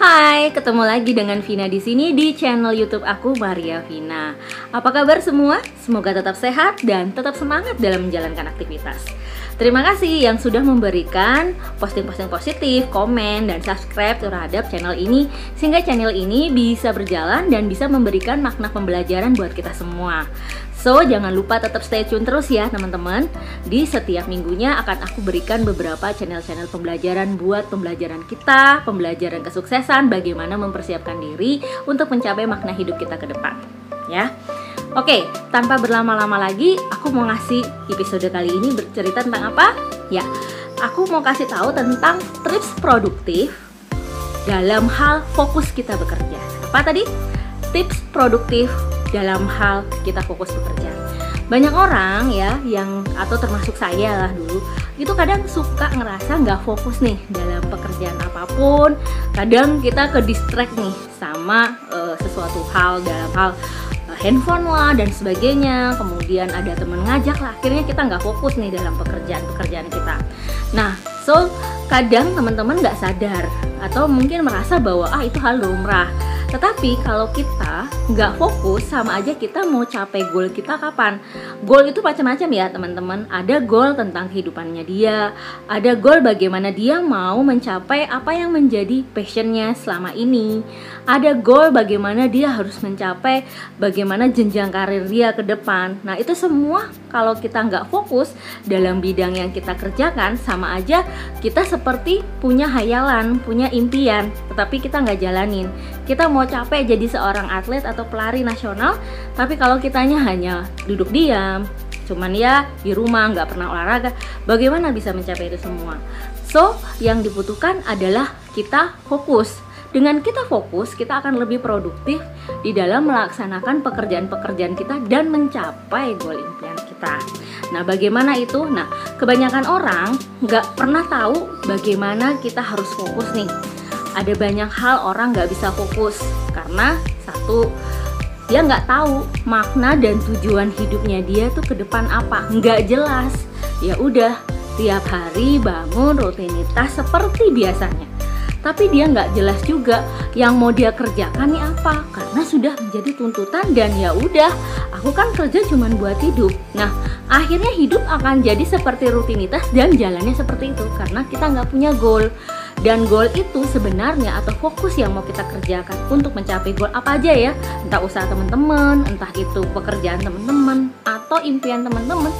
Hai, ketemu lagi dengan Vina di sini di channel YouTube aku, Maria Vina. Apa kabar semua? Semoga tetap sehat dan tetap semangat dalam menjalankan aktivitas. Terima kasih yang sudah memberikan posting-posting positif, komen, dan subscribe terhadap channel ini, sehingga channel ini bisa berjalan dan bisa memberikan makna pembelajaran buat kita semua. So, jangan lupa tetap stay tune terus ya teman-teman. Di setiap minggunya akan aku berikan beberapa channel-channel pembelajaran buat pembelajaran kita, pembelajaran kesuksesan, bagaimana mempersiapkan diri untuk mencapai makna hidup kita ke depan, ya. Oke, tanpa berlama-lama lagi, aku mau ngasih episode kali ini bercerita tentang apa? Ya, aku mau kasih tahu tentang tips produktif dalam hal fokus kita bekerja. Apa tadi? Tips produktif dalam hal kita fokus bekerja. Banyak orang ya atau termasuk saya lah dulu, itu kadang suka ngerasa nggak fokus nih dalam pekerjaan apapun. Kadang kita ke distract nih sama sesuatu hal dalam hal handphone lah dan sebagainya. Kemudian ada teman ngajak lah, akhirnya kita nggak fokus nih dalam pekerjaan kita. Nah, so kadang teman-teman nggak sadar atau mungkin merasa bahwa itu hal lumrah. Tetapi kalau kita nggak fokus, sama aja kita mau capai goal kita kapan. Goal itu macam-macam ya teman-teman. Ada goal tentang kehidupannya dia, ada goal bagaimana dia mau mencapai apa yang menjadi passionnya selama ini, ada goal bagaimana dia harus mencapai bagaimana jenjang karir dia ke depan. Nah, itu semua kalau kita nggak fokus dalam bidang yang kita kerjakan, sama aja kita seperti punya hayalan, punya impian, tetapi kita nggak jalanin. Kita mau capek jadi seorang atlet atau pelari nasional, tapi kalau kitanya hanya duduk diam, cuman ya di rumah, nggak pernah olahraga, bagaimana bisa mencapai itu semua? So, yang dibutuhkan adalah kita fokus. Dengan kita fokus, kita akan lebih produktif di dalam melaksanakan pekerjaan-pekerjaan kita dan mencapai goal impian kita. Nah, bagaimana itu? Nah, kebanyakan orang nggak pernah tahu bagaimana kita harus fokus nih. Ada banyak hal orang nggak bisa fokus karena satu, dia nggak tahu makna dan tujuan hidupnya dia tuh ke depan apa, nggak jelas. Ya udah, tiap hari bangun rutinitas seperti biasanya, tapi dia nggak jelas juga yang mau dia kerjakan nih apa, karena sudah menjadi tuntutan dan ya udah, aku kan kerja cuman buat hidup. Nah, akhirnya hidup akan jadi seperti rutinitas dan jalannya seperti itu karena kita nggak punya goal. Dan goal itu sebenarnya atau fokus yang mau kita kerjakan untuk mencapai goal apa aja ya, entah usaha teman-teman, entah itu pekerjaan teman-teman atau impian teman-teman,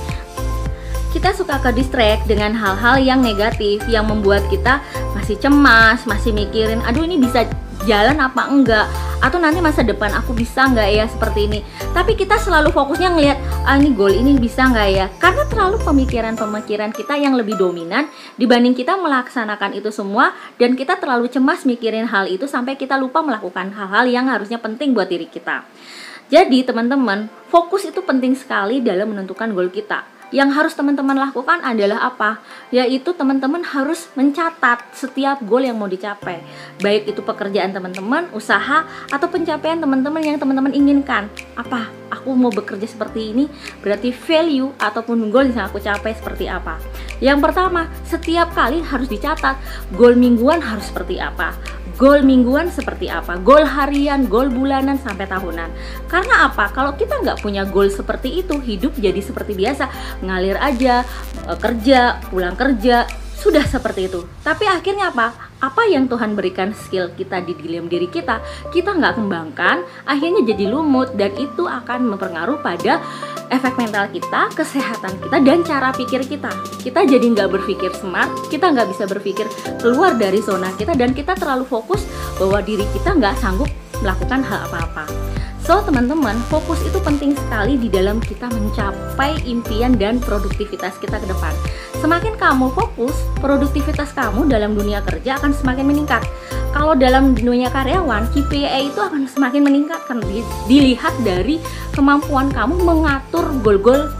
kita suka ke distract dengan hal-hal yang negatif yang membuat kita masih cemas, masih mikirin aduh ini bisa jalan apa enggak, atau nanti masa depan aku bisa nggak ya seperti ini. Tapi kita selalu fokusnya ngelihat ini goal ini bisa nggak ya, karena terlalu pemikiran kita yang lebih dominan dibanding kita melaksanakan itu semua, dan kita terlalu cemas mikirin hal itu sampai kita lupa melakukan hal-hal yang harusnya penting buat diri kita. Jadi teman-teman, fokus itu penting sekali dalam menentukan goal kita. Yang harus teman-teman lakukan adalah apa? Yaitu teman-teman harus mencatat setiap goal yang mau dicapai. Baik itu pekerjaan teman-teman, usaha, atau pencapaian teman-teman yang teman-teman inginkan. Apa? Aku mau bekerja seperti ini, berarti value ataupun goal yang aku capai seperti apa? Yang pertama, setiap kali harus dicatat goal mingguan harus seperti apa, goal mingguan seperti apa, goal harian, goal bulanan, sampai tahunan. Karena apa? Kalau kita nggak punya goal seperti itu, hidup jadi seperti biasa, ngalir aja, kerja, pulang kerja, sudah seperti itu. Tapi akhirnya apa? Apa yang Tuhan berikan skill kita di dalam diri kita nggak kembangkan, akhirnya jadi lumut, dan itu akan mempengaruhi pada efek mental kita, kesehatan kita, dan cara pikir kita. Kita jadi nggak berpikir smart, kita nggak bisa berpikir keluar dari zona kita, dan kita terlalu fokus bahwa diri kita nggak sanggup melakukan hal apa-apa. So teman-teman, fokus itu penting sekali di dalam kita mencapai impian dan produktivitas kita ke depan. Semakin kamu fokus, produktivitas kamu dalam dunia kerja akan semakin meningkat. Kalau dalam dunia karyawan, KPI itu akan semakin meningkat, kan dilihat dari kemampuan kamu mengatur goal-goal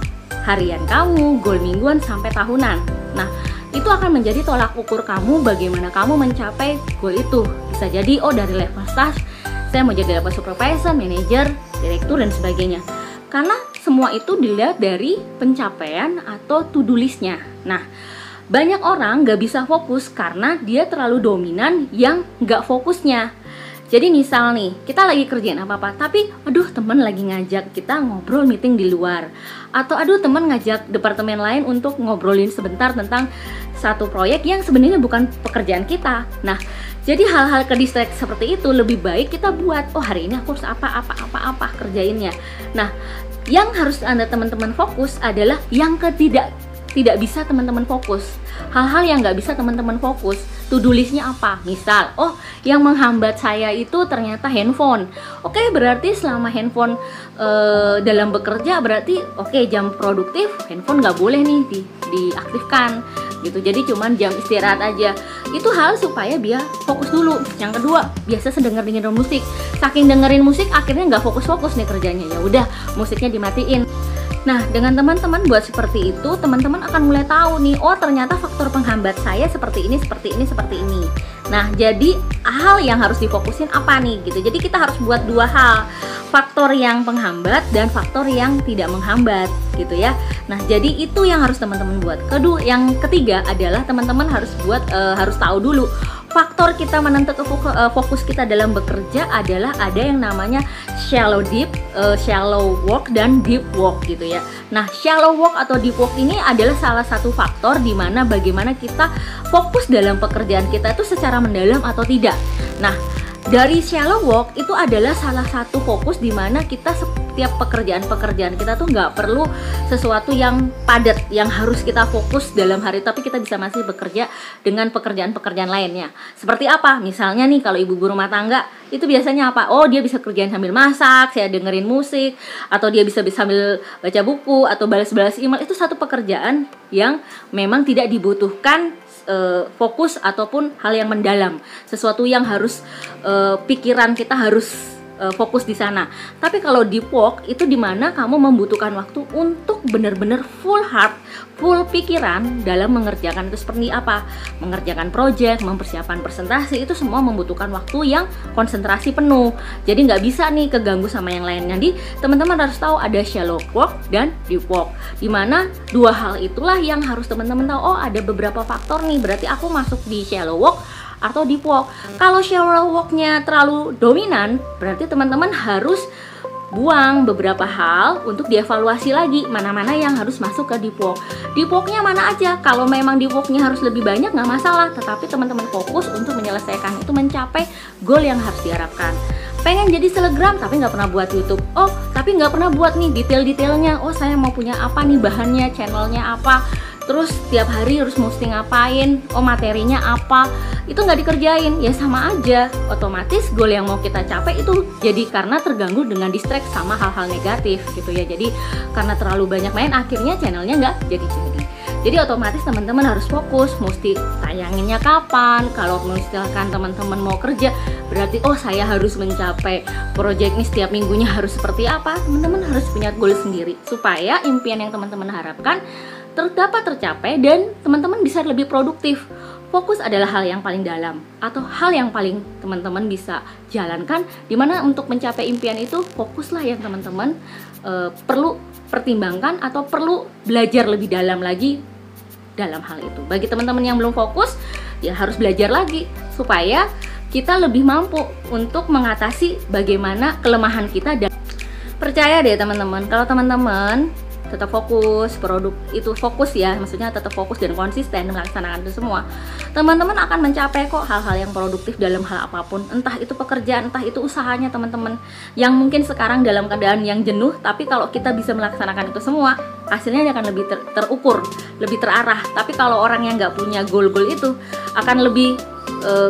harian kamu, goal mingguan sampai tahunan. Nah, itu akan menjadi tolak ukur kamu bagaimana kamu mencapai goal itu. Bisa jadi dari level staff, saya mau jadi level supervisor, manager, direktur, dan sebagainya. Karena semua itu dilihat dari pencapaian atau to-do list-nya. Nah, banyak orang nggak bisa fokus karena dia terlalu dominan yang nggak fokusnya. Jadi misal nih, kita lagi kerjain apa-apa, tapi aduh teman lagi ngajak kita ngobrol meeting di luar, atau aduh teman ngajak departemen lain untuk ngobrolin sebentar tentang satu proyek yang sebenarnya bukan pekerjaan kita. Nah, jadi hal-hal kedistract seperti itu lebih baik kita buat, oh hari ini aku harus apa kerjainnya. Nah, yang harus Anda teman-teman fokus adalah yang tidak bisa teman-teman fokus. Hal-hal yang nggak bisa teman-teman fokus, to-do listnya apa? Misal, oh yang menghambat saya itu ternyata handphone. Oke, berarti selama handphone dalam bekerja berarti oke, jam produktif handphone nggak boleh nih diaktifkan gitu. Jadi cuman jam istirahat aja. Itu hal supaya biar fokus dulu. Yang kedua, biasa dengerin musik. Saking dengerin musik akhirnya nggak fokus-fokus nih kerjanya. Ya udah, musiknya dimatiin. Nah, dengan teman-teman buat seperti itu, teman-teman akan mulai tahu nih, oh ternyata faktor penghambat saya seperti ini. Nah, jadi hal yang harus difokusin apa nih gitu. Jadi kita harus buat dua hal, faktor yang penghambat dan faktor yang tidak menghambat gitu ya. Nah, jadi itu yang harus teman-teman buat. Yang ketiga adalah teman-teman harus tahu dulu faktor kita menentukan fokus kita dalam bekerja adalah ada yang namanya shallow work dan deep work gitu ya. Nah, shallow work atau deep work ini adalah salah satu faktor di mana bagaimana kita fokus dalam pekerjaan kita itu secara mendalam atau tidak. Nah, dari shallow work itu adalah salah satu fokus di mana kita setiap pekerjaan kita tuh nggak perlu sesuatu yang padat yang harus kita fokus dalam hari, tapi kita bisa masih bekerja dengan pekerjaan-pekerjaan lainnya. Seperti apa? Misalnya nih kalau ibu rumah tangga itu biasanya apa? Oh, dia bisa kerjain sambil masak, saya dengerin musik, atau dia bisa sambil baca buku atau balas-balas email. Itu satu pekerjaan yang memang tidak dibutuhkan fokus ataupun hal yang mendalam, sesuatu yang harus pikiran kita harus fokus di sana. Tapi kalau deep work itu dimana kamu membutuhkan waktu untuk benar-benar full heart, full pikiran dalam mengerjakan itu. Seperti apa? Mengerjakan project, mempersiapkan presentasi, itu semua membutuhkan waktu yang konsentrasi penuh. Jadi nggak bisa nih keganggu sama yang lain. Jadi teman-teman harus tahu ada shallow work dan deep work, dimana dua hal itulah yang harus teman-teman tahu. Oh, ada beberapa faktor nih, berarti aku masuk di shallow work atau deep work. Kalau shallow work-nya terlalu dominan, berarti teman-teman harus buang beberapa hal untuk dievaluasi lagi mana-mana yang harus masuk ke deep work. Deep work-nya mana aja? Kalau memang deep work-nya harus lebih banyak nggak masalah, tetapi teman-teman fokus untuk menyelesaikan itu, mencapai goal yang harus diharapkan. Pengen jadi selebgram tapi nggak pernah buat YouTube. Oh, tapi nggak pernah buat nih detail-detailnya. Oh, saya mau punya apa nih bahannya, channelnya apa, terus tiap hari harus mesti ngapain, oh materinya apa, itu nggak dikerjain, ya sama aja. Otomatis goal yang mau kita capai itu jadi karena terganggu dengan distract sama hal-hal negatif gitu ya. Jadi karena terlalu banyak main, akhirnya channelnya nggak jadi. Jadi otomatis teman-teman harus fokus, mesti tayanginnya kapan. Kalau misalkan teman-teman mau kerja, berarti oh saya harus mencapai project ini setiap minggunya harus seperti apa. Teman-teman harus punya goal sendiri supaya impian yang teman-teman harapkan dapat tercapai dan teman-teman bisa lebih produktif. Fokus adalah hal yang paling dalam atau hal yang paling teman-teman bisa jalankan, dimana untuk mencapai impian itu fokuslah yang teman-teman perlu pertimbangkan atau perlu belajar lebih dalam lagi dalam hal itu. Bagi teman-teman yang belum fokus, ya harus belajar lagi supaya kita lebih mampu untuk mengatasi bagaimana kelemahan kita. Dan percaya deh teman-teman, kalau teman-teman tetap fokus, produk itu fokus ya, maksudnya tetap fokus dan konsisten melaksanakan itu semua, teman-teman akan mencapai kok hal-hal yang produktif dalam hal apapun, entah itu pekerjaan, entah itu usahanya teman-teman, yang mungkin sekarang dalam keadaan yang jenuh, tapi kalau kita bisa melaksanakan itu semua, hasilnya akan lebih terukur, lebih terarah. Tapi kalau orang yang nggak punya goal-goal itu akan lebih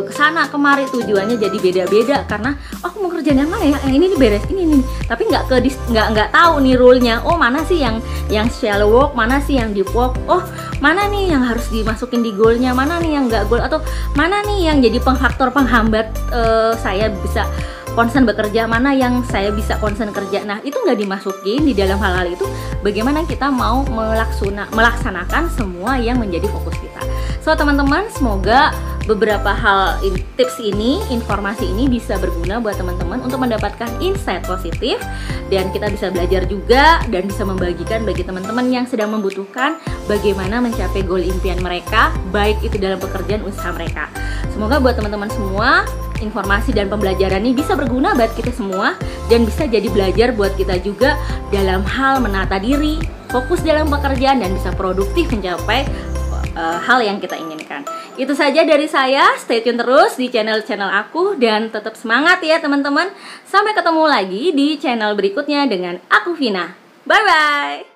kesana kemari, tujuannya jadi beda-beda karena aku mau kerjaan yang mana ya, ini beres ini, tapi nggak tahu nih rule-nya. Oh, mana sih yang shallow work, mana sih yang deep work, oh mana nih yang harus dimasukin di goalnya, mana nih yang nggak goal, atau mana nih yang jadi faktor penghambat saya bisa konsen bekerja, mana yang saya bisa konsen kerja. Nah, itu nggak dimasukin di dalam hal-hal itu. Bagaimana kita mau melaksanakan semua yang menjadi fokus kita. So teman-teman, semoga beberapa hal tips ini, informasi ini bisa berguna buat teman-teman untuk mendapatkan insight positif, dan kita bisa belajar juga dan bisa membagikan bagi teman-teman yang sedang membutuhkan bagaimana mencapai goal impian mereka, baik itu dalam pekerjaan usaha mereka. Semoga buat teman-teman semua informasi dan pembelajaran ini bisa berguna buat kita semua dan bisa jadi belajar buat kita juga dalam hal menata diri, fokus dalam pekerjaan, dan bisa produktif mencapai hal yang kita inginkan. Itu saja dari saya. Stay tune terus di channel-channel aku dan tetap semangat ya teman-teman. Sampai ketemu lagi di channel berikutnya dengan aku, Vina. Bye bye.